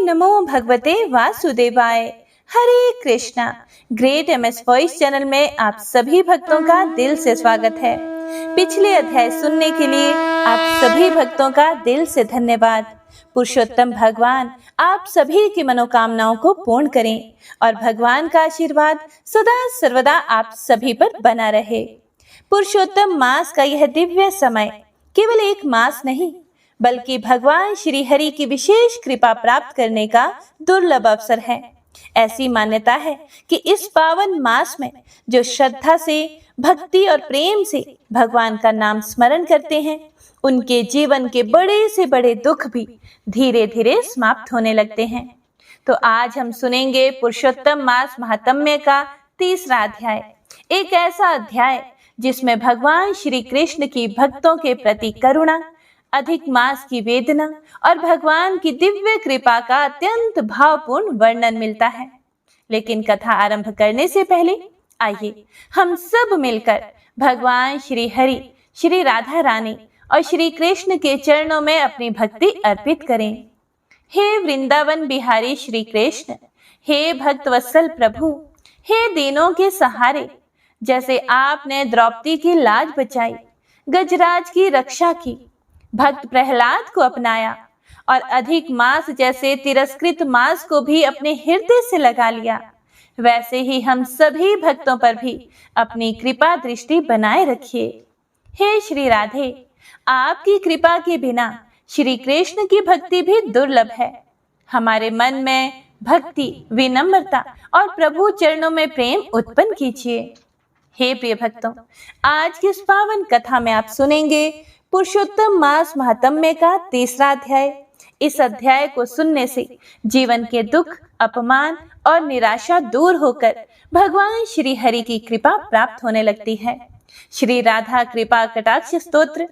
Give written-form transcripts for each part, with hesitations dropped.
नमो भगवते वासुदेवाय। Hare Krishna. Great MS voice channel में आप सभी भक्तों का दिल से स्वागत है। पिछले अध्याय सुनने के लिए आप सभी भक्तों का दिल से धन्यवाद। पुरुषोत्तम भगवान आप सभी की मनोकामनाओं को पूर्ण करें और भगवान का आशीर्वाद सदा सर्वदा आप सभी पर बना रहे। पुरुषोत्तम मास का यह दिव्य समय केवल एक मास नहीं बल्कि भगवान श्री हरि की विशेष कृपा प्राप्त करने का दुर्लभ अवसर है। ऐसी मान्यता है कि इस पावन मास में जो श्रद्धा से, भक्ति और प्रेम से भगवान का नाम स्मरण करते हैं, उनके जीवन के बड़े से बड़े दुख भी धीरे धीरे समाप्त होने लगते हैं। तो आज हम सुनेंगे पुरुषोत्तम मास महात्म्य का तीसरा अध्याय। एक ऐसा अध्याय जिसमें भगवान श्री कृष्ण की भक्तों के प्रति करुणा, अधिक मास की वेदना और भगवान की दिव्य कृपा का अत्यंत भावपूर्ण वर्णन मिलता है। लेकिन कथा आरंभ करने से पहले आइए हम सब मिलकर भगवान श्री हरि, श्री राधा रानी और श्री कृष्ण के चरणों में अपनी भक्ति अर्पित करें। हे वृंदावन बिहारी श्री कृष्ण, हे भक्त वत्सल प्रभु, हे दीनों के सहारे, जैसे आपने द्रौपदी की लाज बचाई, गजराज की रक्षा की, भक्त प्रहलाद को अपनाया और अधिक मास जैसे तिरस्कृत मास को भी अपने हृदय से लगा लिया, वैसे ही हम सभी भक्तों पर भी अपनी कृपा दृष्टि बनाए रखिए। हे श्री राधे, आपकी कृपा के बिना श्री कृष्ण की भक्ति भी दुर्लभ है। हमारे मन में भक्ति, विनम्रता और प्रभु चरणों में प्रेम उत्पन्न कीजिए। हे प्रिय भक्तों, आज की इस पावन कथा में आप सुनेंगे पुरुषोत्तम मास महात्म्य का तीसरा अध्याय। इस अध्याय को सुनने से जीवन के दुख, अपमान और निराशा दूर होकर भगवान श्री हरि की कृपा प्राप्त होने लगती है। श्री राधा कृपा कटाक्ष स्तोत्र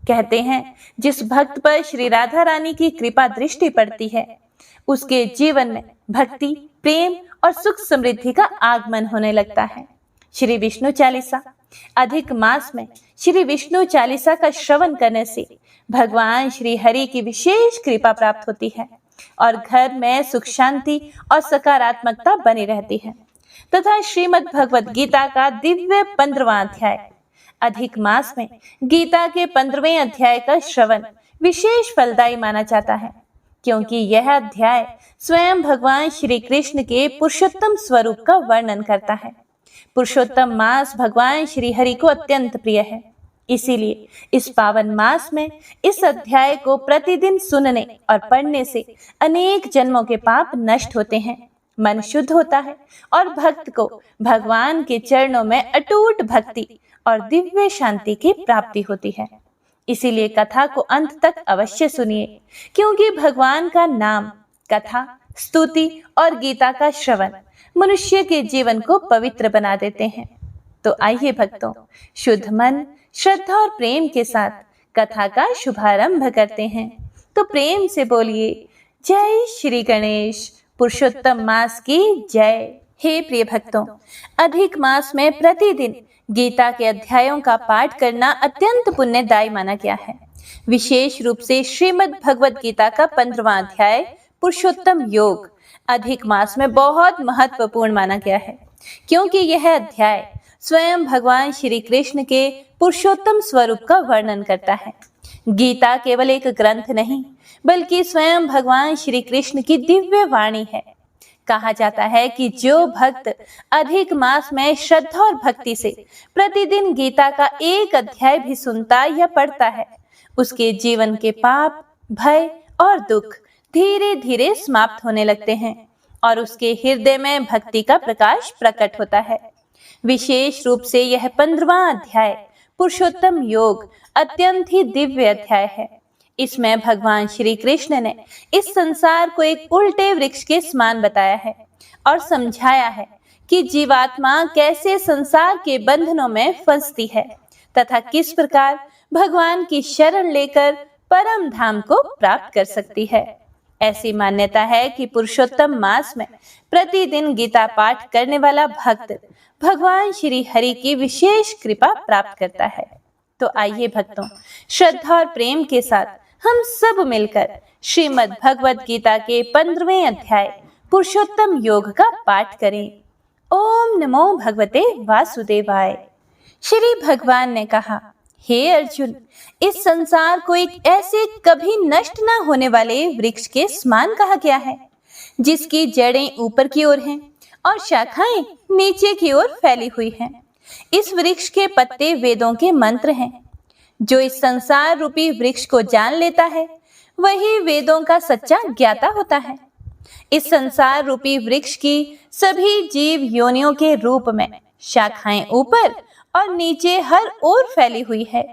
कहते हैं, जिस भक्त पर श्री राधा रानी की कृपा दृष्टि पड़ती है, उसके जीवन में भक्ति, प्रेम और सुख समृद्धि का आगमन होने लगता है। श्री विष्णु चालीसा। अधिक मास में श्री विष्णु चालीसा का श्रवण करने से भगवान श्री हरि की विशेष कृपा प्राप्त होती है और घर में सुख, शांति और सकारात्मकता बनी रहती है। तथा श्रीमद् भगवद गीता का दिव्य 15वां अध्याय। अधिक मास में गीता के 15वें अध्याय का श्रवण विशेष फलदायी माना जाता है, क्योंकि यह अध्याय स्वयं भगवान श्री कृष्ण के पुरुषोत्तम स्वरूप का वर्णन करता है। पुरुषोत्तम मास भगवान श्री हरि को अत्यंत प्रिय है। इसीलिए इस पावन मास में इस अध्याय को प्रतिदिन सुनने और पढ़ने से अनेक जन्मों के पाप नष्ट होते हैं, मन शुद्ध होता है और भक्त को भगवान के चरणों में अटूट भक्ति और दिव्य शांति की प्राप्ति होती है। इसीलिए कथा को अंत तक अवश्य सुनिए, क्योंकि भगवान का नाम, कथा, स्तुति और गीता का श्रवण मनुष्य के जीवन को पवित्र बना देते हैं। तो आइए भक्तों, शुद्ध मन, श्रद्धा और प्रेम के साथ कथा का शुभारंभ करते हैं। तो प्रेम से बोलिए, जय श्री गणेश। पुरुषोत्तम मास की जय। हे प्रिय भक्तों, अधिक मास में प्रतिदिन गीता के अध्यायों का पाठ करना अत्यंत पुण्यदायी माना गया है। विशेष रूप से श्रीमद् भगवद गीता का 15वां अध्याय पुरुषोत्तम योग अधिक मास में बहुत महत्वपूर्ण माना गया है, क्योंकि यह अध्याय स्वयं भगवान श्री कृष्ण के पुरुषोत्तम स्वरूप का वर्णन करता है। गीता केवल एक ग्रंथ नहीं, बल्कि स्वयं भगवान श्री कृष्ण की दिव्य वाणी है। कहा जाता है कि जो भक्त अधिक मास में श्रद्धा और भक्ति से प्रतिदिन गीता का एक अध्याय भी सुनता या पढ़ता है, उसके जीवन के पाप, भय और दुख धीरे धीरे समाप्त होने लगते हैं और उसके हृदय में भक्ति का प्रकाश प्रकट होता है। विशेष रूप से यह 15वां अध्याय पुरुषोत्तम योग अत्यंत ही दिव्य अध्याय है। इसमें भगवान श्री कृष्ण ने इस संसार को एक उल्टे वृक्ष के समान बताया है और समझाया है कि जीवात्मा कैसे संसार के बंधनों में फंसती है तथा किस प्रकार भगवान की शरण लेकर परम धाम को प्राप्त कर सकती है। ऐसी मान्यता है कि पुरुषोत्तम मास में प्रतिदिन गीता पाठ करने वाला भक्त भगवान श्री हरि की विशेष कृपा प्राप्त करता है। तो आइए भक्तों, श्रद्धा और प्रेम के साथ हम सब मिलकर श्रीमद् भगवत गीता के 15वें अध्याय पुरुषोत्तम योग का पाठ करें। ओम नमो भगवते वासुदेवाय। श्री भगवान ने कहा, हे अर्जुन, इस संसार को एक ऐसे कभी नष्ट न होने वाले वृक्ष के समान कहा गया है, जिसकी जड़ें ऊपर की ओर हैं और शाखाएं नीचे की ओर फैली हुई हैं। इस वृक्ष के पत्ते वेदों के मंत्र हैं। जो इस संसार रूपी वृक्ष को जान लेता है, वही वेदों का सच्चा ज्ञाता होता है। इस संसार रूपी वृक्ष की सभी जीव योनियों के रूप में शाखाएं ऊपर और नीचे हर ओर फैली हुई है।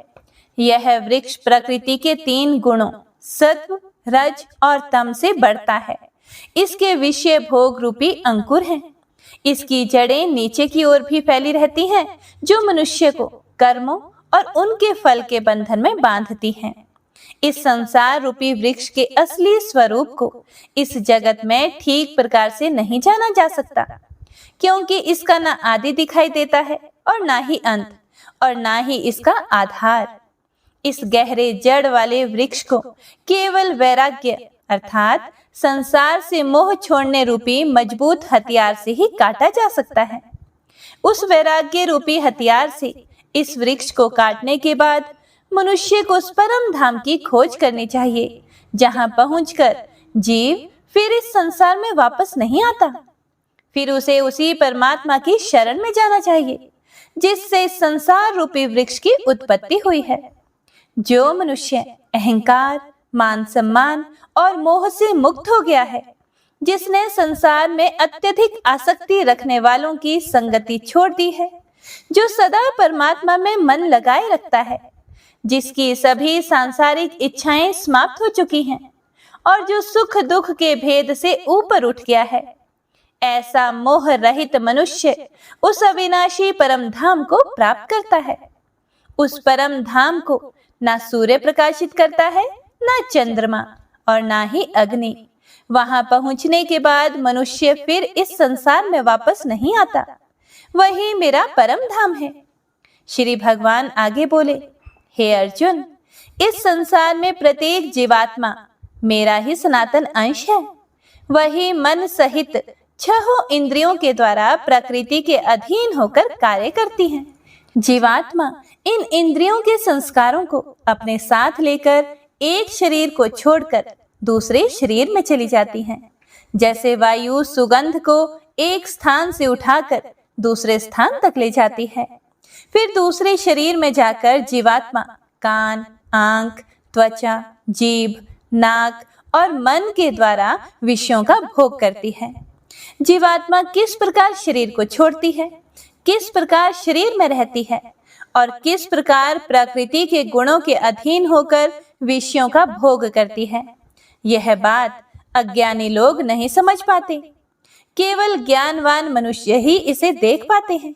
यह वृक्ष प्रकृति के 3 गुणों सत्व, रज और तम से बढ़ता है। इसके विषय भोग रूपी अंकुर हैं। इसकी जड़ें नीचे की ओर भी फैली रहती हैं, जो मनुष्य को कर्मों और उनके फल के बंधन में बांधती हैं। इस संसार रूपी वृक्ष के असली स्वरूप को इस जगत में ठीक प्रकार से नहीं जाना जा सकता, क्योंकि इसका न आदि दिखाई देता है और ना ही अंत और ना ही इसका आधार। इस गहरे जड़ वाले वृक्ष को केवल वैराग्य अर्थात संसार से मोह छोड़ने रूपी मजबूत हथियार से ही काटा जा सकता है। उस वैराग्य रूपी हथियार से इस वृक्ष को काटने के बाद मनुष्य को उस परम धाम की खोज करनी चाहिए, जहां पहुंचकर जीव फिर इस संसार में वापस नहीं आता। फिर उसे उसी परमात्मा की शरण में जाना चाहिए, जिससे इस संसार रूपी वृक्ष की उत्पत्ति हुई है। जो मनुष्य अहंकार, मान सम्मान और मोह से मुक्त हो गया है, जिसने संसार में अत्यधिक आसक्ति रखने वालों की संगति छोड़ दी है, जो सदा परमात्मा में मन लगाए रखता है, जिसकी सभी सांसारिक इच्छाएं समाप्त हो चुकी हैं और जो सुख दुख के भेद से ऊपर उठ गया है, ऐसा मोह रहित मनुष्य उस अविनाशी परम धाम को प्राप्त करता है। उस परम धाम को ना सूर्य प्रकाशित करता है, ना चंद्रमा और ना ही अग्नि। वहां पहुंचने के बाद मनुष्य फिर इस संसार में वापस नहीं आता। वही मेरा परम धाम है। श्री भगवान आगे बोले, हे अर्जुन, इस संसार में प्रत्येक जीवात्मा मेरा ही सनातन अंश है। वही मन सहित 6 इंद्रियों के द्वारा प्रकृति के अधीन होकर कार्य करती हैं। जीवात्मा इन इंद्रियों के संस्कारों को अपने साथ लेकर एक शरीर को छोड़कर दूसरे शरीर में चली जाती हैं। जैसे वायु सुगंध को एक स्थान से उठाकर दूसरे स्थान तक ले जाती है, फिर दूसरे शरीर में जाकर जीवात्मा कान, आंख, त्वचा, जीभ, नाक और मन के द्वारा विषयों का भोग करती है। जीवात्मा किस प्रकार शरीर को छोड़ती है, किस प्रकार शरीर में रहती है और किस प्रकार प्रकृति के गुणों के अधीन होकर विषयों का भोग करती है, यह बात अज्ञानी लोग नहीं समझ पाते। केवल ज्ञानवान मनुष्य ही इसे देख पाते हैं।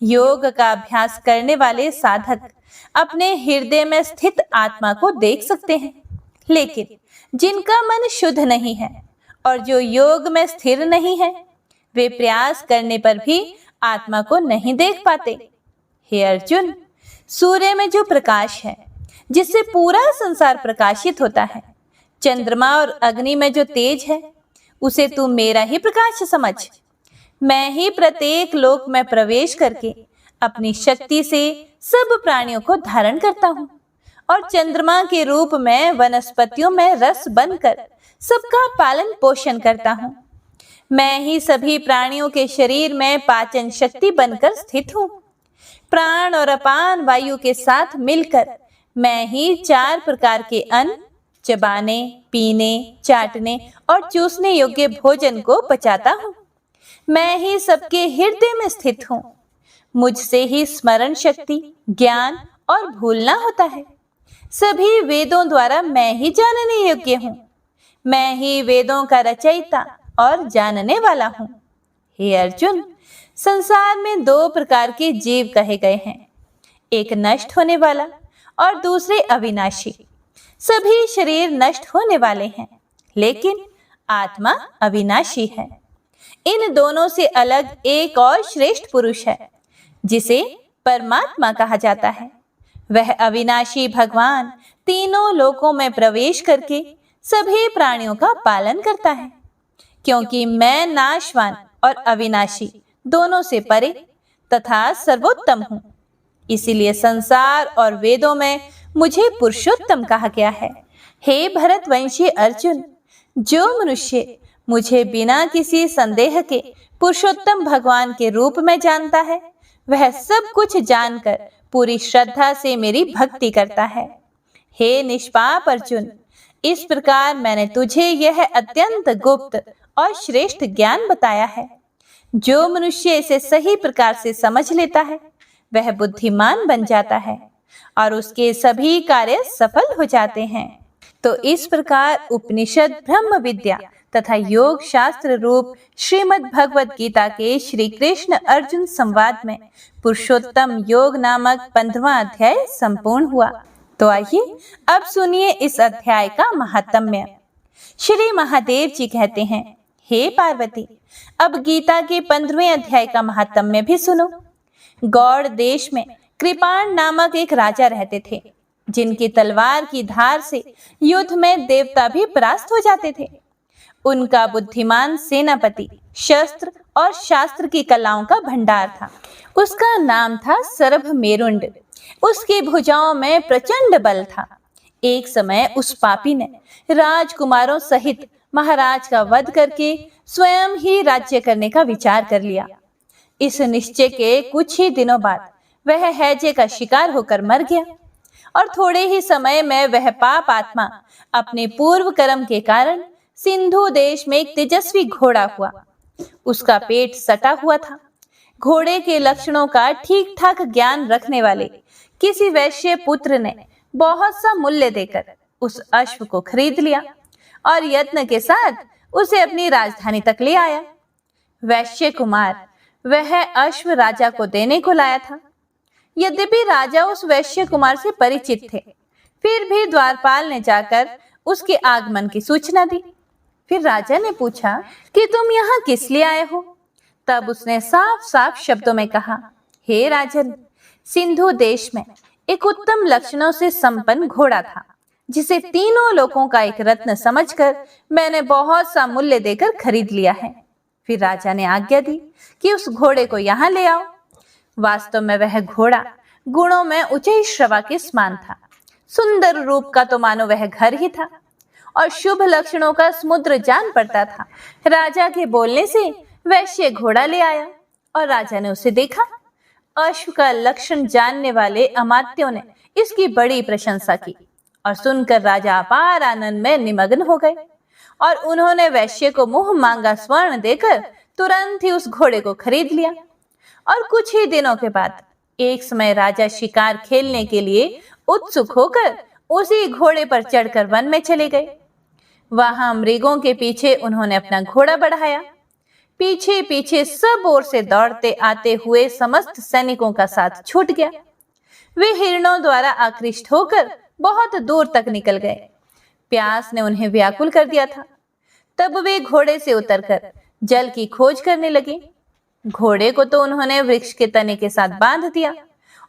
योग का अभ्यास करने वाले साधक अपने हृदय में स्थित आत्मा को देख सकते हैं, लेकिन जिनका मन शुद्ध नहीं है और जो योग में स्थिर नहीं है, वे प्रयास करने पर भी आत्मा को नहीं देख पाते। हे अर्जुन, सूर्य में जो प्रकाश है, जिससे पूरा संसार प्रकाशित होता है, चंद्रमा और अग्नि में जो तेज है, उसे तू मेरा ही प्रकाश समझ। मैं ही प्रत्येक लोक में प्रवेश करके अपनी शक्ति से सब प्राणियों को धारण करता हूँ और चंद्रमा के रूप में वनस्पतियों में रस बनकर सबका पालन पोषण करता हूँ। मैं ही सभी प्राणियों के शरीर में पाचन शक्ति बनकर स्थित हूँ। प्राण और अपान वायु के साथ मिलकर मैं ही 4 प्रकार के अन्न चबाने, पीने, चाटने और चूसने योग्य भोजन को पचाता हूँ। मैं ही सबके हृदय में स्थित हूँ। मुझसे ही स्मरण शक्ति, ज्ञान और भूलना होता है। सभी वेदों द्वारा मैं ही जानने योग्य हूँ। मैं ही वेदों का रचयिता और जानने वाला हूँ। हे अर्जुन, संसार में 2 प्रकार के जीव कहे गए हैं, एक नष्ट होने वाला और दूसरे अविनाशी। सभी शरीर नष्ट होने वाले हैं, लेकिन आत्मा अविनाशी है। इन दोनों से अलग एक और श्रेष्ठ पुरुष है, जिसे परमात्मा कहा जाता है। वह अविनाशी भगवान तीनों लोकों में प्रवेश करके सभी प्राणियों का पालन करता है, क्योंकि मैं नाशवान और अविनाशी दोनों से परे तथा सर्वोत्तम हूँ। इसीलिए संसार और वेदों में मुझे पुरुषोत्तम कहा गया है। हे भरतवंशी अर्जुन, जो मनुष्य मुझे बिना किसी संदेह के पुरुषोत्तम भगवान के रूप में जानता है, वह सब कुछ जानकर पूरी श्रद्धा से मेरी भक्ति करता है। हे निष्पाप अर्जुन, इस प्रकार मैंने तुझे यह अत्यंत गुप्त और श्रेष्ठ ज्ञान बताया है। जो मनुष्य इसे सही प्रकार से समझ लेता है, वह बुद्धिमान बन जाता है और उसके सभी कार्य सफल हो जाते हैं। तो इस प्रकार उपनिषद, ब्रह्म विद्या तथा योग शास्त्र रूप श्रीमद् भगवत गीता के श्री कृष्ण अर्जुन संवाद में पुरुषोत्तम योग नामक 15वां अध्याय संपूर्ण हुआ। तो आइए अब सुनिए इस अध्याय का महात्म्य। श्री महादेव जी कहते हैं, हे पार्वती, अब गीता के 15वें अध्याय का महात्म्य भी सुनो। गौड़ देश में कृपाण नामक एक राजा रहते थे, जिनकी तलवार की धार से युद्ध में देवता भी परास्त हो जाते थे। उनका बुद्धिमान सेनापति शस्त्र और शास्त्र की कलाओं का भंडार था। उसका नाम था सरभ मेरुंड। उसकी भुजाओं में प्रचंड बल था। एक समय उस पापी ने राजकुमारों सहित महाराज का वध करके स्वयं ही राज्य करने का विचार कर लिया। इस निश्चय के कुछ ही दिनों बाद वह हैजे का शिकार होकर मर गया और थोड़े ही समय में वह पाप आत्मा अपने पूर्व कर्म के कारण सिंधु देश में एक तेजस्वी घोड़ा हुआ। उसका पेट सटा हुआ था। घोड़े के लक्षणों का ठीक ठाक ज्ञान रखने वाले किसी वैश्य पुत्र ने बहुत सा मूल्य देकर उस अश्व को खरीद लिया और यत्न के साथ उसे अपनी राजधानी तक ले आया। वैश्य कुमार वह अश्व राजा को देने को लाया था। यद्यपि राजा उस वैश्य कुमार से परिचित थे, फिर भी द्वारपाल ने जाकर उसके आगमन की सूचना दी। फिर राजा ने पूछा कि तुम यहाँ किस लिए आए हो? तब उसने साफ साफ शब्दों में कहा, हे राजन, सिंधु देश में एक उत्तम लक्षणों से संपन्न घोड़ा था, जिसे तीनों लोगों का एक रत्न समझकर मैंने बहुत सा मूल्य देकर खरीद लिया है। फिर राजा ने आज्ञा दी कि उस घोड़े को यहाँ ले आओ। वास्तव में वह घोड़ा गुणों में उच्च श्रवा के समान था। सुंदर रूप का तो मानो वह घर ही था और शुभ लक्षणों का समुद्र जान पड़ता था। राजा के बोलने से वैश्य घोड़ा ले आया और राजा ने उसे देखा। अश्व का लक्षण जानने वाले अमात्यों ने इसकी बड़ी प्रशंसा की और सुनकर राजा अपार आनंद में निमग्न हो गए और उन्होंने वैश्य को मुंह मांगा स्वर्ण देकर तुरंत ही उस घोड़े को खरीद लिया। और कुछ ही दिनों के बाद एक समय राजा शिकार खेलने के लिए उत्सुक होकर उसी घोड़े पर चढ़कर वन में चले गए। वहां मृगों के पीछे उन्होंने अपना घोड़ा बढ़ाया। पीछे पीछे सब ओर से दौड़ते आते हुए समस्त सैनिकों का साथ छूट गया। वे हिरणों द्वारा आकृष्ट होकर बहुत दूर तक निकल गए। प्यास ने उन्हें व्याकुल कर दिया था। तब वे घोड़े से उतरकर जल की खोज करने लगे। घोड़े को तो उन्होंने वृक्ष के तने के साथ बांध दिया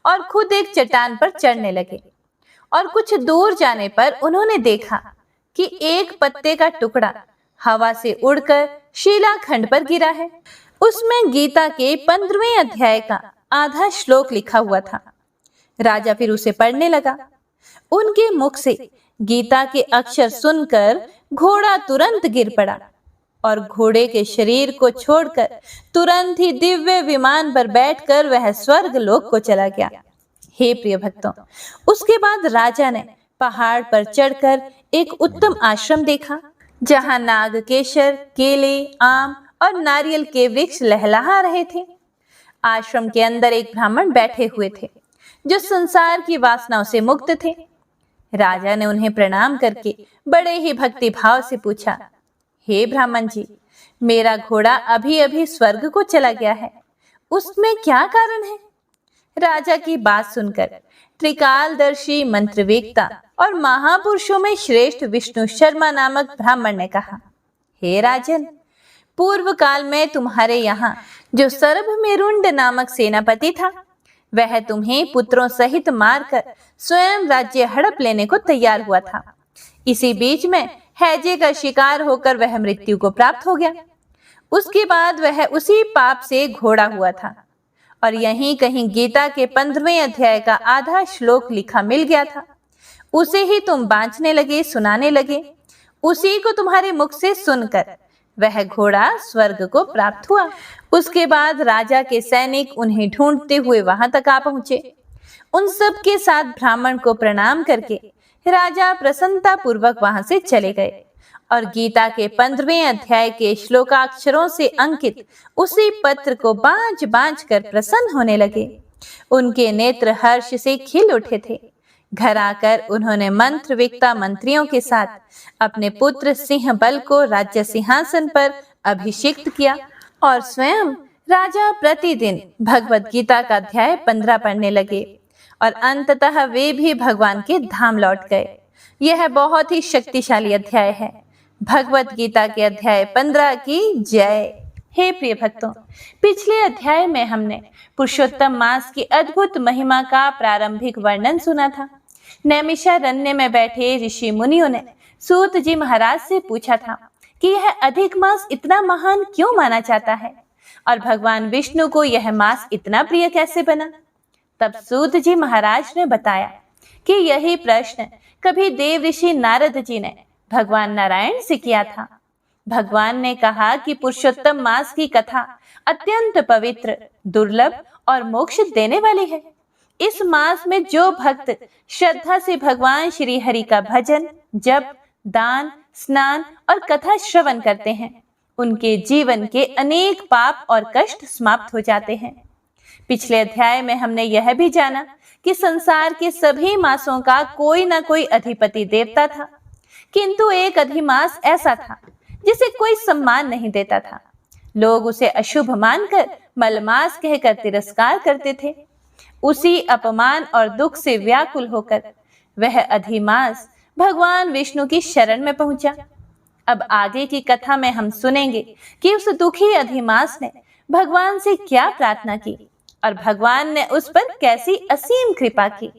और खुद एक चट्टान पर चढ़ने लगे। और कुछ दूर जाने पर उन्होंने देखा कि एक पत्ते का टुकड़ा हवा से उड़कर शिलाखंड पर गिरा है। उसमें गीता के 15वें अध्याय का आधा श्लोक लिखा हुआ था। राजा फिर उसे पढ़ने लगा। उनके मुख से गीता के अक्षर सुनकर घोड़ा तुरंत गिर पड़ा और घोड़े के शरीर को छोड़कर तुरंत ही दिव्य विमान पर बैठकर वह स्वर्ग लोक को चला गया। हे प्रिय भक्तों, उसके बाद राजा ने पहाड़ पर चढ़कर एक उत्तम आश्रम देखा, जहां नागकेशर, केले, आम और नारियल के वृक्ष लहलहा रहे थे। आश्रम के अंदर एक ब्राह्मण बैठे हुए थे, जो संसार की वासनाओं से मुक्त थे। राजा ने उन्हें प्रणाम करके बड़े ही भक्ति भाव से पूछा, हे ब्राह्मण जी, मेरा घोड़ा अभी अभी स्वर्ग को चला गया है, उसमें क्या कारण है? राजा की बात सुनकर त्रिकालदर्शी, मंत्रवेत्ता और महापुरुषों में श्रेष्ठ विष्णु शर्मा नामक ब्राह्मण ने कहा, हे राजन, पूर्व काल में तुम्हारे यहाँ जो सरभ मेरुंड नामक सेनापति था, वह तुम्हें पुत्रों सहित मारकर स्वयं राज्य हड़प लेने को तैयार हुआ था। इसी बीच में हैजे का शिकार होकर वह मृत्यु को प्राप्त हो गया। उसके बाद वह उसी पाप से घोड़ा हुआ था और यहीं कहीं गीता के 15वें अध्याय का आधा श्लोक लिखा मिल गया था। उसे ही तुम बांचने लगे, सुनाने लगे। उसी को तुम्हारे मुख से सुनकर वह घोड़ा स्वर्ग को प्राप्त हुआ। उसके बाद राजा के सैनिक उन्हें ढूंढते हुए वहां तक आ पहुंचे। उन सब के साथ ब्राह्मण को प्रणाम करके राजा प्रसन्नता पूर्वक वहां से चले गए और गीता के 15वें अध्याय के श्लोकाक्षरों से अंकित उसी पत्र को बांझ बांझ कर प्रसन्न होने लगे। उनके नेत्र हर्ष से खिल उठे थे। घर आकर उन्होंने मंत्रविक्ता मंत्रियों के साथ अपने पुत्र सिंहबल को राज्य सिंहासन पर अभिषिक्त किया और स्वयं राजा प्रतिदिन भगवत गीता का अध्याय 15 पढ़ने लगे और अंततः वे भी भगवान के धाम लौट गए। यह बहुत ही शक्तिशाली अध्याय है। भगवत गीता के अध्याय 15 की जय। हे प्रिय भक्तों, पिछले अध्याय में हमने पुरुषोत्तम मास की अद्भुत महिमा का प्रारंभिक वर्णन सुना था। नैमिषारण्य में बैठे ऋषि मुनियों ने सूत जी महाराज से पूछा था कि यह अधिक मास इतना महान क्यों माना जाता है और भगवान विष्णु को यह मास इतना प्रिय कैसे बना। तब सूत जी महाराज ने बताया कि यही प्रश्न कभी देव ऋषि नारद जी ने भगवान नारायण से किया था। भगवान ने कहा कि पुरुषोत्तम मास की कथा अत्यंत पवित्र, दुर्लभ और मोक्ष देने वाली है। इस मास में जो भक्त श्रद्धा से भगवान श्री हरि का भजन, जप, दान, स्नान और कथा श्रवण करते हैं, उनके जीवन के अनेक पाप और कष्ट समाप्त हो जाते हैं। पिछले अध्याय में हमने यह भी जाना कि संसार के सभी मासों का कोई न कोई अधिपति देवता था, किंतु एक अधिमास ऐसा था जिसे कोई सम्मान नहीं देता था। लोग उसे अशुभ मानकर मलमास कहकर तिरस्कार करते थे। उसी अपमान और दुख से व्याकुल होकर वह अधिमास भगवान विष्णु की शरण में पहुंचा। अब आगे की कथा में हम सुनेंगे कि उस दुखी अधिमास ने भगवान से क्या प्रार्थना की और भगवान ने उस पर कैसी असीम कृपा की।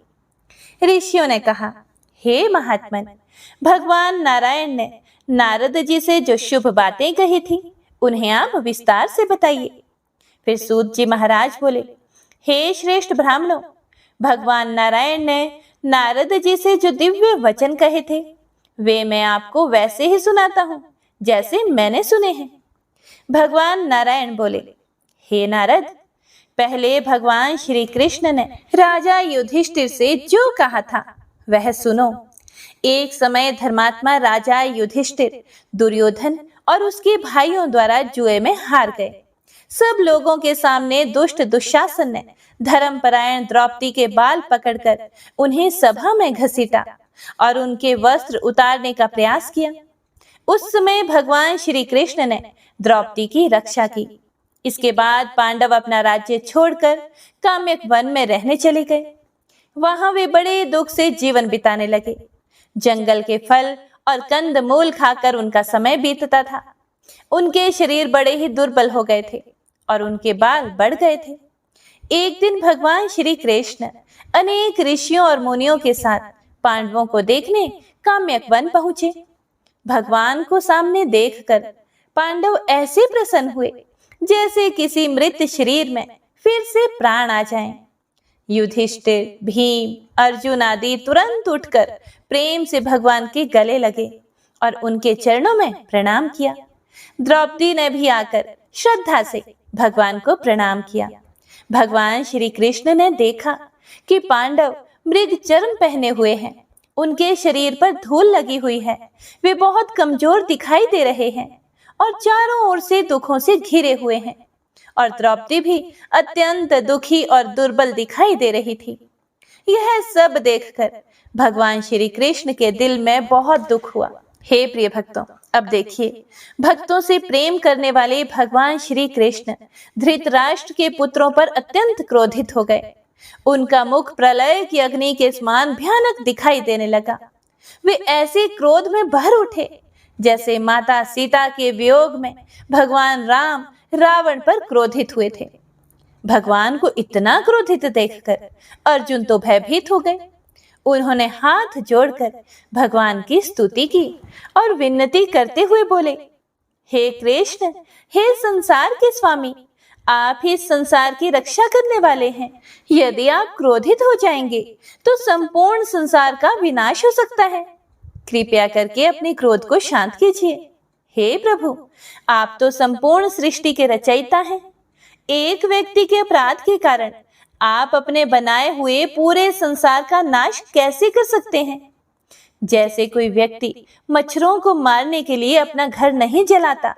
ऋषियों ने कहा, हे महात्मन, भगवान नारायण ने नारद जी से जो शुभ बातें कही थी उन्हें आप विस्तार से बताइए। फिर सूत जी महाराज बोले, हे श्रेष्ठ ब्राह्मणों, भगवान नारायण ने नारद जी से जो दिव्य वचन कहे थे वे मैं आपको वैसे ही सुनाता हूँ जैसे मैंने सुने हैं। भगवान नारायण बोले, हे नारद, पहले भगवान श्री कृष्ण ने राजा युधिष्ठिर से जो कहा था वह सुनो। एक समय धर्मात्मा राजा युधिष्ठिर दुर्योधन और उसके भाइयों द्वारा जुए में हार गए। सब लोगों के सामने दुष्ट दुशासन ने धर्मपरायण द्रौपदी के बाल पकड़कर उन्हें सभा में घसीटा और उनके वस्त्र उतारने का प्रयास किया। उस समय भगवान श्री कृष्ण ने द्रौपदी की रक्षा की। इसके बाद पांडव अपना राज्य छोड़कर काम्यक वन में रहने चले गए। वहां वे बड़े दुख से जीवन बिताने लगे। जंगल के फल और कंद मूल खाकर उनका समय बीतता था। उनके शरीर बड़े ही दुर्बल हो गए थे और उनके बाल बढ़ गए थे। एक दिन भगवान श्री कृष्ण अनेक ऋषियों और मुनियों के साथ पांडवों को देखने काम्यक वन पहुंचे। भगवान को सामने देखकर पांडव ऐसे प्रसन्न हुए जैसे किसी मृत शरीर में फिर से प्राण आ जाएं। युधिष्ठिर, भीम, अर्जुन आदि तुरंत उठकर प्रेम से भगवान के गले लगे और उनके चरणों में प्रणाम किया। द्रौपदी ने भी आकर श्रद्धा से भगवान को प्रणाम किया। भगवान श्री कृष्ण ने देखा कि पांडव मृग चर्म पहने हुए हैं, उनके शरीर पर धूल लगी हुई है, वे बहुत कमजोर दिखाई दे रहे हैं और चारों ओर से दुखों से घिरे हुए हैं और द्रौपदी भी अत्यंत दुखी और दुर्बल दिखाई दे रही थी। यह सब देखकर भगवान श्री कृष्ण के दिल में बहुत दुख हुआ। हे प्रिय भक्तों, अब देखिए, भक्तों से प्रेम करने वाले भगवान श्री कृष्ण धृतराष्ट्र के पुत्रों पर अत्यंत क्रोधित हो गए। उनका मुख प्रलय की अग्नि के समान भयानक दिखाई देने लगा। वे ऐसे क्रोध में भर उठे जैसे माता सीता के वियोग में भगवान राम रावण पर क्रोधित हुए थे। भगवान को इतना क्रोधित देखकर अर्जुन तो भयभीत हो गए। उन्होंने हाथ जोड़कर भगवान की स्तुति की और विनती करते हुए बोले, हे कृष्ण, हे संसार के स्वामी, आप ही संसार की रक्षा करने वाले हैं। यदि आप क्रोधित हो जाएंगे तो संपूर्ण संसार का विनाश हो सकता है। कृपया करके अपने क्रोध को शांत कीजिए। हे प्रभु, आप तो संपूर्ण सृष्टि के रचयिता हैं। एक व्यक्ति के अपराध के कारण आप अपने बनाए हुए पूरे संसार का नाश कैसे कर सकते हैं? जैसे कोई व्यक्ति मच्छरों को मारने के लिए अपना घर नहीं जलाता,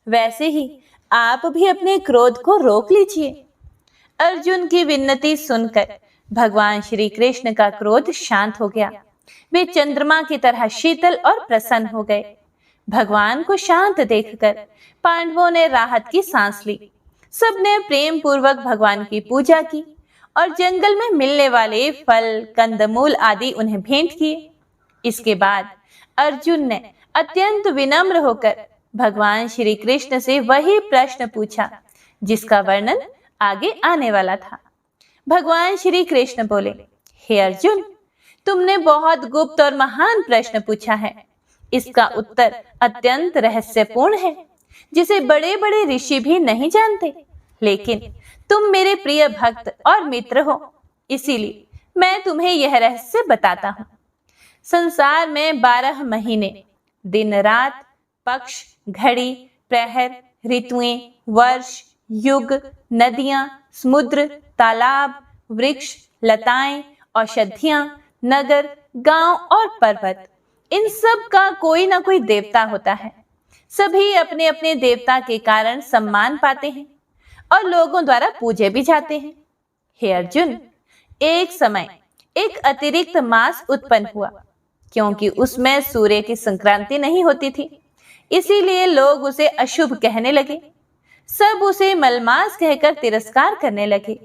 वैसे ही आप भी अपने क्रोध को रोक लीजिए। अर्जुन की विनती सुनकर भगवान श्री कृष्ण का क्रोध शांत हो गया। वे चंद्रमा की तरह शीतल और प्रसन्न हो गए। भगवान को शांत देखकर पांडवों ने राहत की सांस ली। सबने प्रेम पूर्वक भगवान की पूजा की और जंगल में मिलने वाले फल, कंदमूल आदि उन्हें भेंट किए। इसके बाद अर्जुन ने अत्यंत विनम्र होकर भगवान श्री कृष्ण से वही प्रश्न पूछा जिसका वर्णन आगे आने वाला था। भगवान श्री कृष्ण बोले, हे अर्जुन, तुमने बहुत गुप्त और महान प्रश्न पूछा है। इसका उत्तर अत्यंत रहस्यपूर्ण है, जिसे बड़े बड़े ऋषि भी नहीं जानते। लेकिन तुम मेरे प्रिय भक्त और मित्र हो, इसीलिए मैं तुम्हें यह रहस्य बताता हूँ। संसार में 12 महीने, दिन रात, पक्ष, घड़ी, प्रहर, ऋतुएं, वर्ष, युग, नदियां, समुद्र, तालाब, वृक्ष, लताएं, औषधियां, नगर, गांव और पर्वत, इन सब का कोई ना कोई देवता होता है। सभी अपने अपने देवता के कारण सम्मान पाते हैं और लोगों द्वारा पूजे भी जाते हैं। हे अर्जुन, एक समय एक अतिरिक्त मास उत्पन्न हुआ, क्योंकि उसमें सूर्य की संक्रांति नहीं होती थी, इसीलिए लोग उसे अशुभ कहने लगे। सब उसे मलमास कहकर तिरस्कार करने लगे।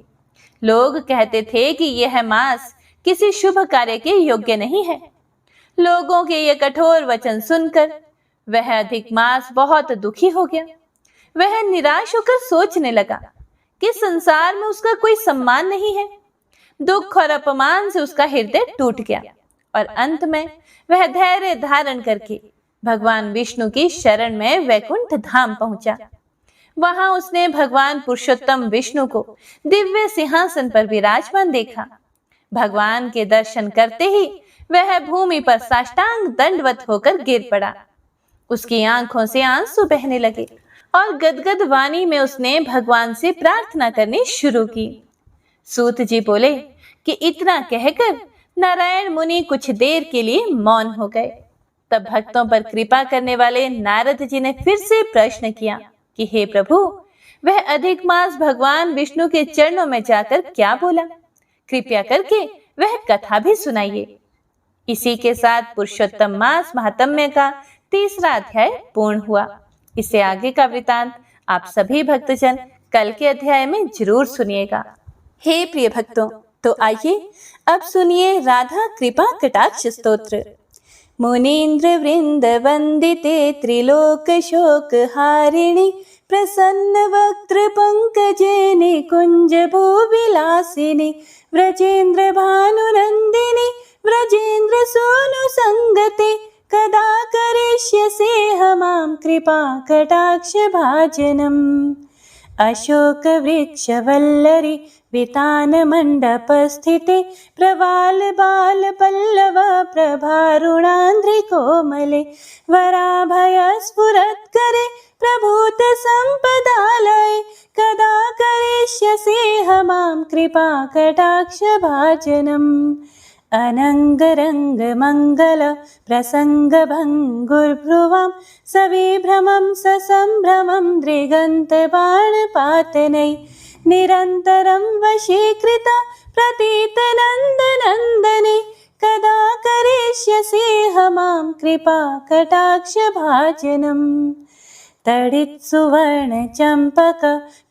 लोग कहते थे कि यह मास किसी शुभ कार्य के योग्य नहीं है। लोगों के ये कठोर वचन सुनकर वह अधिक मास बहुत दुखी हो गया। वह निराश होकर सोचने लगा कि संसार में उसका कोई सम्मान नहीं है। दुख और अपमान से उसका हृदय टूट गया और अंत में वह धैर्य धारण करके भगवान विष्णु की शरण में वैकुंठ धाम पहुंचा। वहां उसने भगवान पुरुषोत्तम विष्णु को दिव्य सिंहासन पर विराजमान देखा। भगवान के दर्शन करते ही वह भूमि पर साष्टांग दंडवत होकर गिर पड़ा। उसकी आंखों से आंसू बहने लगे और गदगद वाणी में उसने भगवान से प्रार्थना करनी शुरू की। सूत जी बोले कि इतना कहकर नारायण मुनि कुछ देर के लिए मौन हो गए। तब भक्तों पर कृपा करने वाले नारद जी ने फिर से प्रश्न किया कि हे प्रभु, वह अधिक मास भगवान विष्णु के चरणों में जाकर क्या बोला? कृपया करके वह कथा भी सुनाइए। इसी के साथ पुरुषोत्तम मास महात्म्य का 3रा अध्याय पूर्ण हुआ। इससे आगे का वृतांत आप सभी भक्तजन कल के अध्याय में जरूर सुनिएगा। हे प्रिय भक्तों, तो आइए अब सुनिए राधा कृपा कटाक्ष स्तोत्र। मुनीन्द्र वृंद वंदिते त्रिलोक शोक हारिणी प्रसन्न वक्त्र पंकजे निकुंज भूविलासिनी व्रजेन्द्र भानुनंदिनी व्रजेन्द्र सोनु संगते कदा करिष्यसे हमां कृपा कटाक्ष भाजनम्। अशोक वृक्ष वल्लरी वितान मंडप स्थिते प्रवाल बाल पल्लव प्रभारुणांध्रि कोमले वराभय स्फुरत् करे प्रभूत संपदालये कदा करिष्यसे हमां कृपा कटाक्ष भाजनम्। अनंग रंग मंगल प्रसंग भंगुर्भ्रुवं सविभ्रमं ससंभ्रमं दृगंत बाणपातनै निरन्तरं वशीकृता प्रतीत नंदनंदने कदा करिष्यसे हमां कृपा कटाक्ष भाजनम्। तडित् सुवर्ण चंपक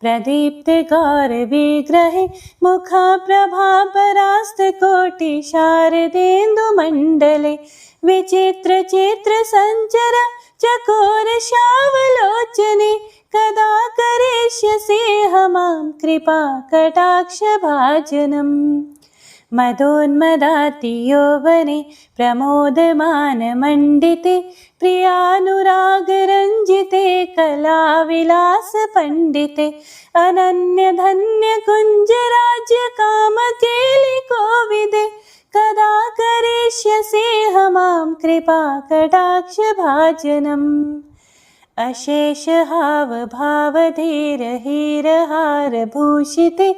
प्रदीप्त गौर विग्रहे मुखा प्रभा परास्त कोटि शारदेन्दु मंडले विचित्र चित्र संचर चकोर शावलोचने कदा करिष्यसे हमां कृपा कटाक्ष भाजनम्। मदोन्मदाति यौवने प्रमोदमानमण्डिते प्रियानुरागरञ्जिते कलाविलासपण्डिते अनन्यधन्यकुञ्जराज्यकामकेलिकोविदे कदा करिष्यसि मां कृपाकटाक्षभाजनम्। अशेषहावभावधीरहीरहारभूषिते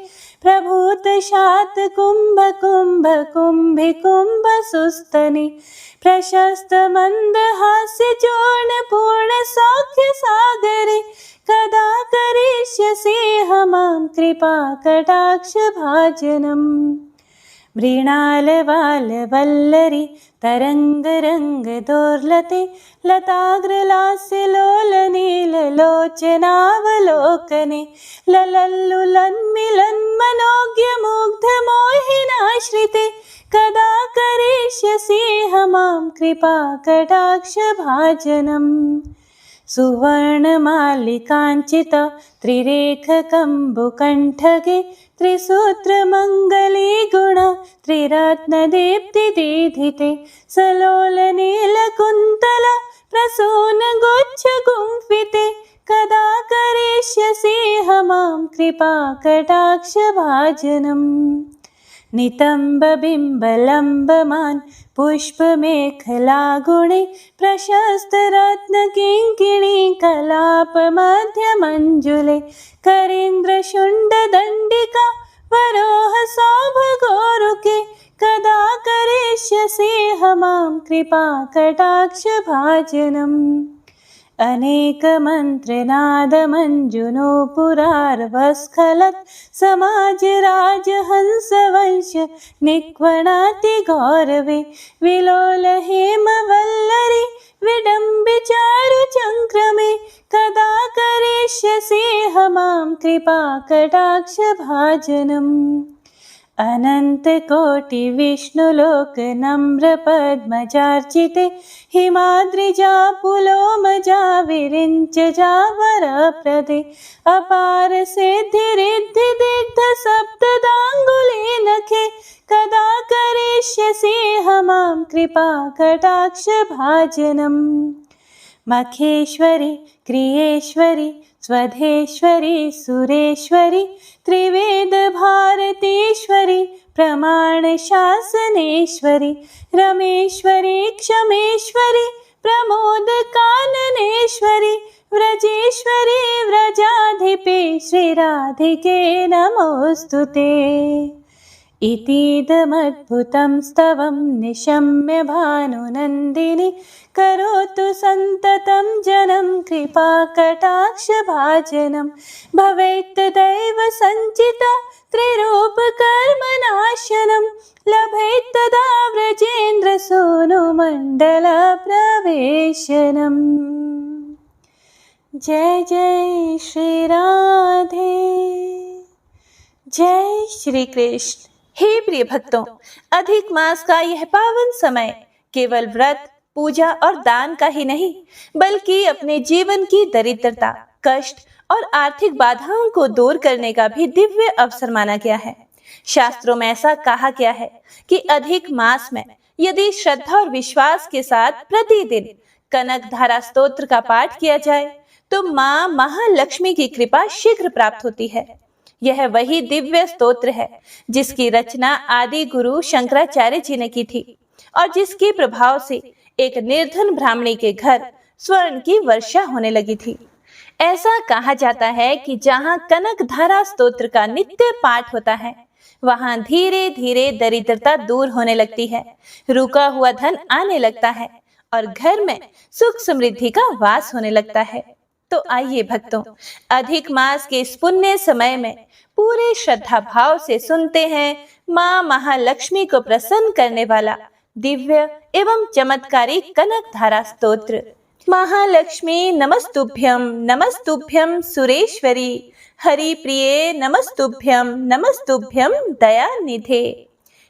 प्रभूतशातकुम्भकुम्भकुम्भिकुम्भसुस्तने प्रशस्तमन्दहास्यचूर्णपूर्णसौख्यसागरे कदा करिष्यसि मां कृपाकटाक्षभाजनम्। मृणालवालवल्लरी तरङ्गरङ्गदोर्लते लताग्रलास्यलोलनीललोचनावलोकने ललल्लुलन्मिलन्मनोज्ञमुग्धमोहिनाश्रिते कदा करिष्यसि मां कृपाकटाक्षभाजनम्। सुवर्णमालिकाञ्चित त्रिरेखकम्बुकण्ठगे त्रिसूत्रमङ्गलीगुण त्रिरत्नदीप्तिदीधिते सलोलनीलकुन्तल प्रसूनगुच्छगुम्फिते कदा करिष्यसि मां कृपाकटाक्षभाजनम्। नितम्बबिम्बलम्बमान् पुष्पमेखलागुणे प्रशस्तरत्नकिङ्किणी कलापमध्यमञ्जुले करीन्द्रशुण्डदण्डिका वरोहसौभगोरुके कदा करिष्यसि मां कृपाकटाक्षभाजनम्। अनेकमन्त्रनादमञ्जुनोपुरार्वस्खलत् समाजराजहंसवंश निक्वणाति गौरवे विलोलहेमवल्लरी विडम्बिचारुचङ्क्रमे कदा करिष्यसि मां कृपाकटाक्षभाजनम्। अनन्तकोटिविष्णुलोकनम्रपद्मजार्चिते हिमाद्रिजापुलोमजा विरिञ्चजावरप्रदे अपारसिद्धिरिद्धिदिग्धसप्तदाङ्गुले नखे कदा करिष्यसि मां कृपाकटाक्षभाजनम्। मखेश्वरि क्रियेश्वरि स्वधेश्वरि सुरेश्वरि त्रिवेदभारतीश्वरि प्रमाणशासनेश्वरि रमेश्वरि क्षमेश्वरि प्रमोदकाननेश्वरि व्रजेश्वरि व्रजाधिपे श्रीराधिके नमोऽस्तुते। इतीदमद्भुतं स्तवं निशम्य भानुनन्दिनी करोतु सन्ततं जनं कृपाकटाक्षभाजनं भवेत्तदैव सञ्चिता त्रिरूपकर्मनाशनं लभेत्तदा व्रजेन्द्रसूनुमण्डलप्रवेशनम्। जय जय श्री राधे, जय श्री कृष्ण। हे प्रिय भक्तों, अधिक मास का यह पावन समय केवल व्रत, पूजा और दान का ही नहीं, बल्कि अपने जीवन की दरिद्रता, कष्ट और आर्थिक बाधाओं को दूर करने का भी दिव्य अवसर माना गया है। शास्त्रों में ऐसा कहा गया है कि अधिक मास में यदि श्रद्धा और विश्वास के साथ प्रतिदिन कनक धारा स्तोत्र का पाठ किया जाए तो माँ महालक्ष्मी की कृपा शीघ्र प्राप्त होती है। यह वही दिव्य स्तोत्र है जिसकी रचना आदि गुरु शंकराचार्य जी ने की थी और जिसके प्रभाव से एक निर्धन ब्राह्मणी के घर स्वर्ण की वर्षा होने लगी थी। ऐसा कहा जाता है कि जहाँ कनक धारा स्तोत्र का नित्य पाठ होता है, वहाँ धीरे धीरे दरिद्रता दूर होने लगती है, रुका हुआ धन आने लगता है और घर में सुख समृद्धि का वास होने लगता है। तो आइए भक्तों, अधिक मास के इस पुण्य समय में पूरे श्रद्धा भाव से सुनते हैं माँ महालक्ष्मी को प्रसन्न करने वाला दिव्य एवं चमत्कारी कनक धारा स्तोत्र। महालक्ष्मी नमस्तुभ्यं नमस्तुभ्यं सुरेश्वरी, हरि प्रिये नमस्तुभ्यं नमस्तुभ्यं दयानिधे।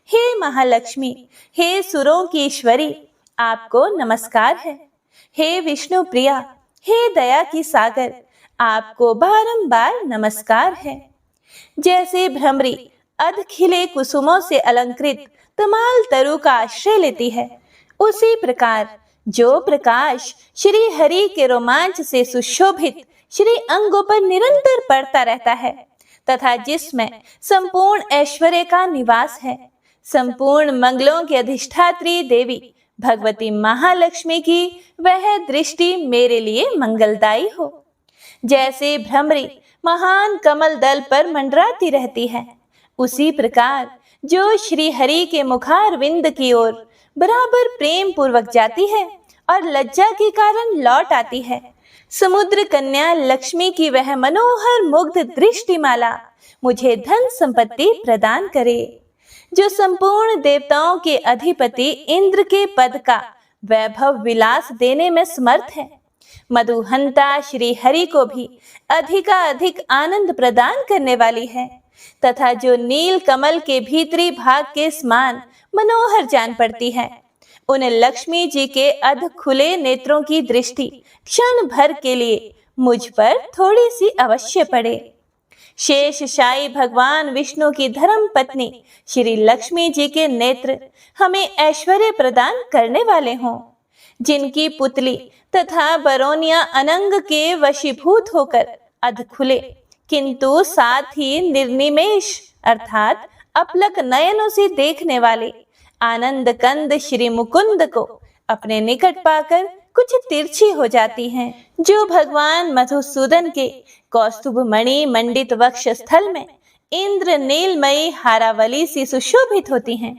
हे महालक्ष्मी, हे सुरों की ईश्वरी, आपको नमस्कार है। हे विष्णु प्रिया, हे दया की सागर, आपको बारंबार नमस्कार है। जैसे भ्रमरी अध खिले कुसुमों से अलंकृत तमाल तरु का आश्रय लेती है, उसी प्रकार जो प्रकाश श्री हरि के रोमांच से सुशोभित श्री अंगों पर निरंतर पड़ता रहता है तथा जिसमें संपूर्ण ऐश्वर्य का निवास है, संपूर्ण मंगलों की अधिष्ठात्री देवी भगवती महालक्ष्मी की वह दृष्टि मेरे लिए मंगलदायी हो। जैसे भ्रमरी महान कमल दल पर मंडराती रहती है, उसी प्रकार जो श्री हरि के मुखारविंद की ओर बराबर प्रेम पूर्वक जाती है और लज्जा के कारण लौट आती है, समुद्र कन्या लक्ष्मी की वह मनोहर मुग्ध दृष्टिमाला मुझे धन संपत्ति प्रदान करे। जो संपूर्ण देवताओं के अधिपति इंद्र के पद का वैभव विलास देने में समर्थ है, मधुहंता श्री हरि को भी अधिकाधिक आनंद प्रदान करने वाली है तथा जो नील कमल के भीतरी भाग के समान मनोहर जान पड़ती है, उन लक्ष्मी जी के अध खुले नेत्रों की दृष्टि क्षण भर के लिए मुझ पर थोड़ी सी अवश्य पड़े। शेषशायी भगवान विष्णु की धर्म पत्नी श्री लक्ष्मी जी के नेत्र हमें ऐश्वर्य प्रदान करने वाले हों, जिनकी पुतली तथा बरौनिया अनंग के वशीभूत होकर अध खुले किंतु साथ ही निर्निमेष अर्थात अपलक नयनों से देखने वाले आनंद कंद श्री मुकुंद को अपने निकट पाकर कुछ तिरछी हो जाती हैं। जो भगवान मधुसूदन के कौस्तुभ मणि मंडित वक्ष स्थल में इंद्र नीलमयी हारावली से सुशोभित होती हैं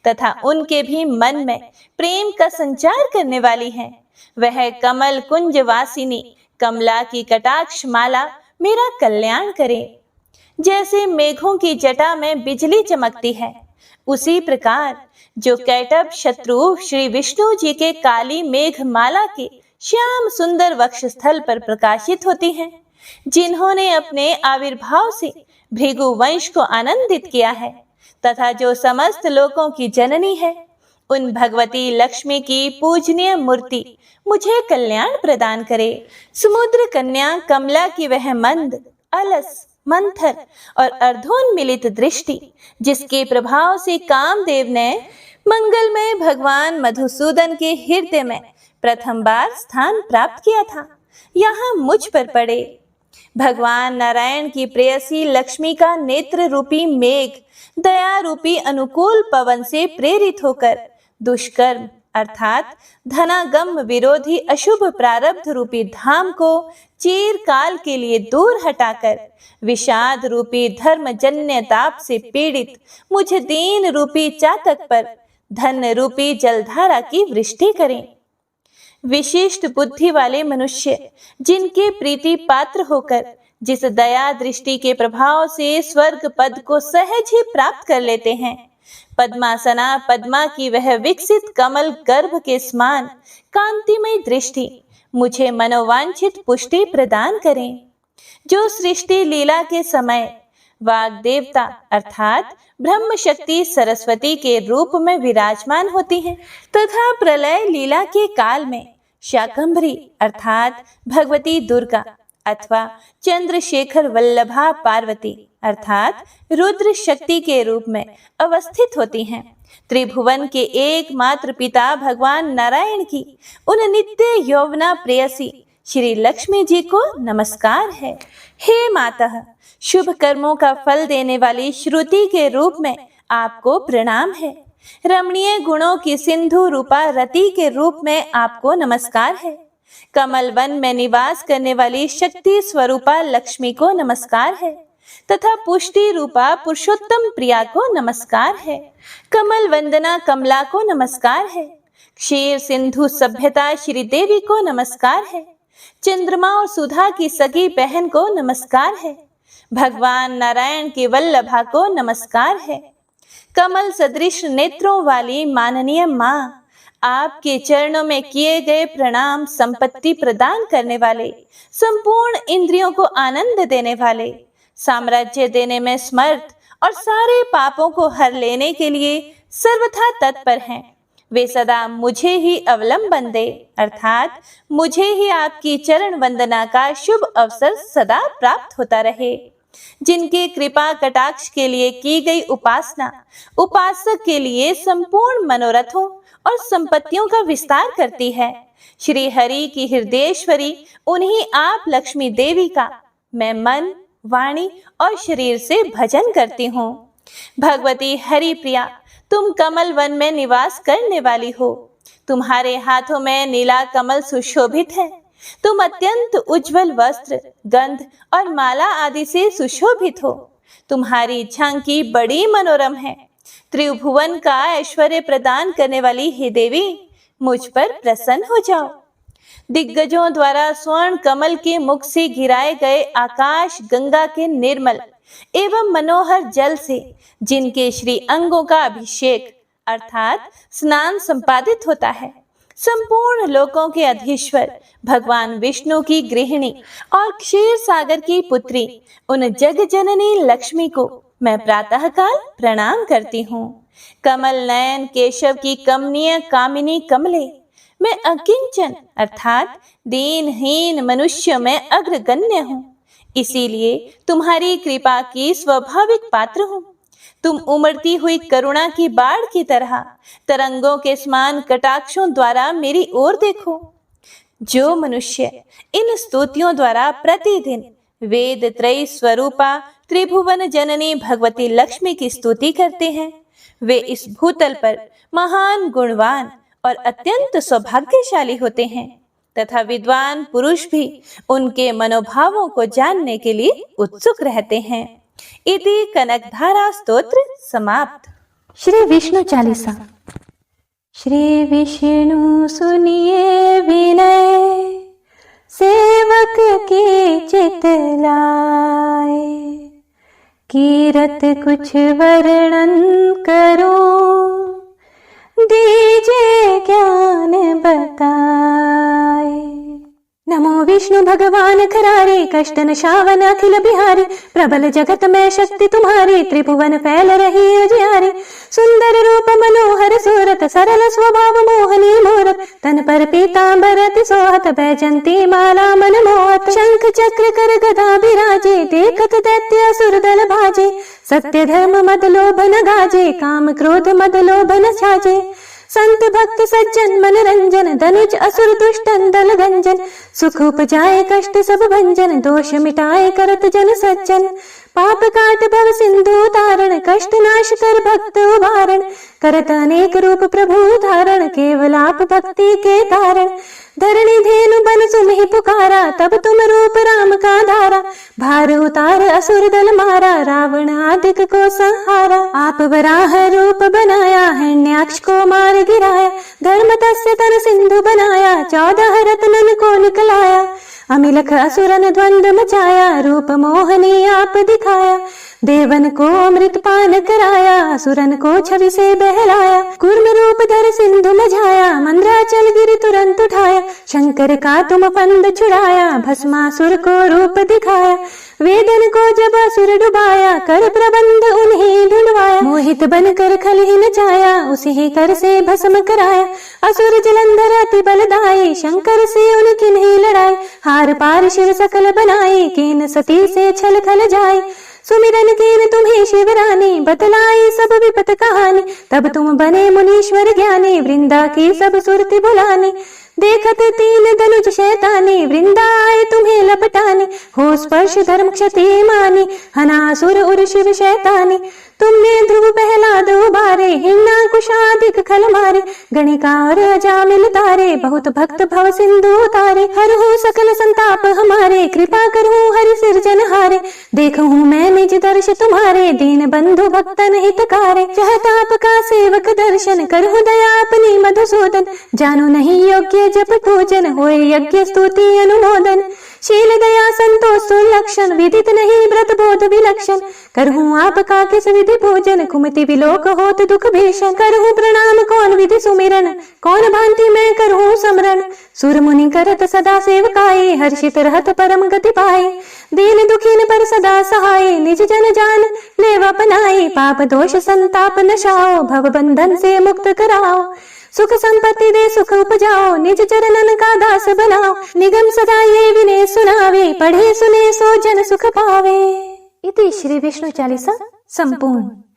तथा उनके भी मन में प्रेम का संचार करने वाली है, वह कमल कुंज वासिनी कमला की कटाक्ष माला मेरा कल्याण करे। जैसे मेघों की जटा में बिजली चमकती है, उसी प्रकार जो कैटभ शत्रु श्री विष्णु जी के काली मेघ माला के श्याम सुंदर वक्ष स्थल पर प्रकाशित होती हैं, जिन्होंने अपने आविर्भाव से भृगु वंश को आनंदित किया है तथा जो समस्त लोकों की जननी है, उन भगवती लक्ष्मी की पूजनीय मूर्ति मुझे कल्याण प्रदान करे। समुद्र कन्या कमला की वह मंद अलस मंथर और अर्धोन्मिलित दृष्टि, जिसके प्रभाव से कामदेव ने मंगलमय भगवान मधुसूदन के हृदय में प्रथम बार स्थान प्राप्त किया था, यहाँ मुझ पर पड़े। भगवान नारायण की प्रेयसी लक्ष्मी का नेत्र रूपी मेघ दया रूपी अनुकूल पवन से प्रेरित होकर दुष्कर्म अर्थात धनागम विरोधी अशुभ प्रारब्ध रूपी धाम को चिरकाल के लिए दूर हटाकर विषाद रूपी धर्मजन्य ताप से पीड़ित मुझे दीन रूपी चातक पर धन रूपी जलधारा की वृष्टि करें। विशिष्ट बुद्धि वाले मनुष्य जिनके प्रीति पात्र होकर जिस दया दृष्टि के प्रभाव से स्वर्ग पद को सहज ही प्राप्त कर लेते हैं, पद्मासना पद्मा की वह विकसित कमल गर्भ के समान कांतिमय दृष्टि मुझे मनोवांछित पुष्टि प्रदान करें। जो सृष्टि लीला के समय वाग देवता अर्थात ब्रह्म शक्ति सरस्वती के रूप में विराजमान होती हैं तथा प्रलय लीला के काल में शाकंभरी अर्थात भगवती दुर्गा अथवा चंद्रशेखर वल्लभा पार्वती अर्थात रुद्र शक्ति के रूप में अवस्थित होती हैं। त्रिभुवन के एकमात्र पिता भगवान नारायण की उन नित्य यौवना प्रेयसी श्री लक्ष्मी जी को नमस्कार है। हे माता, शुभ कर्मों का फल देने वाली श्रुति के रूप में आपको प्रणाम है। रमणीय गुणों की सिंधु रूपा रति के रूप में आपको नमस्कार है। कमल वन में निवास करने वाली शक्ति स्वरूपा लक्ष्मी को नमस्कार है तथा पुष्टि रूपा पुरुषोत्तम प्रिया को नमस्कार है। कमल वंदना कमला को नमस्कार है। क्षीर सिंधु सभ्यता श्री देवी को नमस्कार है। चंद्रमा और सुधा की सगी बहन को नमस्कार है। भगवान नारायण की वल्लभा को नमस्कार है। कमल सदृश नेत्रों वाली माननीय माँ, आपके चरणों में किए गए प्रणाम संपत्ति प्रदान करने वाले, संपूर्ण इंद्रियों को आनंद देने वाले, साम्राज्य देने में समर्थ और सारे पापों को हर लेने के लिए सर्वथा तत्पर हैं। वे सदा मुझे ही अवलंबन दे अर्थात मुझे ही आपकी चरण वंदना का शुभ अवसर सदा प्राप्त होता रहे। जिनके कृपा कटाक्ष के लिए की गई उपासना उपासक के लिए संपूर्ण मनोरथों और संपत्तियों का विस्तार करती है। श्री हरि की हृदयेश्वरी उन्हीं आप लक्ष्मी देवी का मैं मन, वाणी और शरीर से भजन करती हूँ। भगवती हरि प्रिया, तुम कमल वन में निवास करने वाली हो। तुम्हारे हाथों में नीला कमल सुशोभित है। तुम अत्यंत उज्जवल वस्त्र, गंध और माला आदि से सुशोभित हो। तुम्हारी झांकी बड़ी मनोरम है। त्रिभुवन का ऐश्वर्य प्रदान करने वाली हे देवी, मुझ पर प्रसन्न हो जाओ। दिग्गजों द्वारा स्वर्ण कमल के मुख से घिराए गए आकाश गंगा के निर्मल एवं मनोहर जल से जिनके श्री अंगों का अभिषेक अर्थात स्नान संपादित होता है, संपूर्ण लोकों के अधीश्वर भगवान विष्णु की गृहिणी और क्षीर सागर की पुत्री उन जग जननी लक्ष्मी को मैं प्रातःकाल प्रणाम करती हूँ। कमल नयन केशव की कमनीय कामिनी कमले, मैं अकिंचन अर्थात दीनहीन मनुष्य में अग्रगण्य हूँ, इसीलिए तुम्हारी कृपा की स्वाभाविक पात्र हूँ। तुम उमड़ती हुई करुणा की बाढ़ की तरह तरंगों के समान कटाक्षों द्वारा मेरी ओर देखो। जो मनुष्य इन स्तुतियों द्वारा प्रतिदिन वेद त्रयी स्वरूपा त्रिभुवन जननी भगवती लक्ष्मी की स्तुति करते हैं, वे इस भूतल पर महान गुणवान और अत्यंत सौभाग्यशाली होते हैं तथा विद्वान पुरुष भी उनके मनोभावों को जानने के लिए उत्सुक रहते हैं। इति कनकधारा स्तोत्र समाप्त। श्री विष्णु चालीसा। श्री विष्णु सुनिए विनय, सेवक के चित लाए। कीरत कुछ वर्णन करो, दीजिए ज्ञान बताए। नमो विष्णु भगवान खरारे, कष्ट नशावन अखिल बिहारी। प्रबल जगत में शक्ति तुम्हारी, त्रिभुवन फैल रही उजियारी। सुंदर रूप मनोहर सूरत, सरल स्वभाव मोहनी मूरत। तन पर पीतांबर अति सोहत, बैजंती माला मन मोहत। शंख चक्र कर गदा बिराजे, देखत दैत्य असुर दल भाजे। सत्य धर्म मद लोभ न गाजे, काम क्रोध मद लोभ न छाजे। संत भक्त सज्जन मनरंजन, धनुज असुर दुष्टन दल गंजन। सुख उपजाए कष्ट सब भंजन, दोष मिटाए करत जन सज्जन। पाप काट भव सिंधु तारण, कष्ट नाश कर भक्त उबारण। करत अनेक रूप प्रभु धारण, केवल आप भक्ति के कारण। धरणी धेनु बन सुमहि पुकारा, तब तुम रूप राम का धारा। भार उतार असुर दल मारा, रावण आदिक को संहारा। आप वराह रूप बनाया, हिरण्याक्ष को मार गिराया। धर्म तस्य तन सिंधु बनाया, 14 रत्नन को निकलाया। अमिलख असुरन द्वंद मचाया, रूप मोहनी आप दिखाया। देवन को अमृत पान कराया, असुरन को छवि से बहलाया। कूर्म रूप धर सिंधु मझाया, मंद्राचल गिरि तुरंत उठाया। शंकर का तुम फंद छुड़ाया, भस्मासुर को रूप दिखाया। वेदन को जब असुर डुबाया, कर प्रबंध उन्हें ढूंढवाया। मोहित बनकर खल ही नचाया, उसी ही कर से भस्म कराया। असुर जलंधर अति बलदाई, शंकर से उनकी नहीं लड़ाई। हार पार शिव सकल बनाई, कीन सती से छल खल जाए। सुमिरन कीन तुम्हें शिवरानी, बतलाई सब विपत कहानी। तब तुम बने मुनीश्वर ज्ञानी, वृंदा की सब सुरति बुलानी। देखत तीन धनुज शैतानी, वृंदा आए तुम्हें लपटानी। हो स्पर्श धर्म क्षति मानी, हनासुर उर शिव शैतानी। तुमने ध्रुव प्रहलाद उबारे, हिरण्याकुशादिक खल मारे। गणिका और अजामिल तारे, बहुत भक्त भव सिंधु तारे। हरहु सकल संताप हमारे, कृपा करहु हरि सिरजन हारे। देखहूँ मैं निज दर्श तुम्हारे, दीन बंधु भक्तन हितकारे। चाहताप का सेवक दर्शन, करहु दया अपनी मधुसूदन। जानो नहीं योग्य जप पूजन, होए यज्ञ स्तुति अनुमोदन। शील दया संतोष सुलक्षण, विदित नहीं व्रत बोध विलक्षण। करहूँ आपका किस विधि पूजन, कुमति विलोक होत दुख भीषण। करहूँ प्रणाम कौन विधि सुमिरन, कौन भांति मैं करहूँ समरण। सुर मुनि करत सदा सेवकाई, हर्षित रहत परम गति पाए। दीन दुखीन पर सदा सहाय, निज जन जान लेव अपनाई। पाप दोष संताप नशाओ, भव बंधन से मुक्त कराओ। सुख संपत्ति दे सुख उपजाओ, निज चरणन का दास बनाओ। निगम सदा ये विनय सुनावे, पढ़े सुने सो जन सुख पावे। इति श्री विष्णु चालीसा संपूर्ण।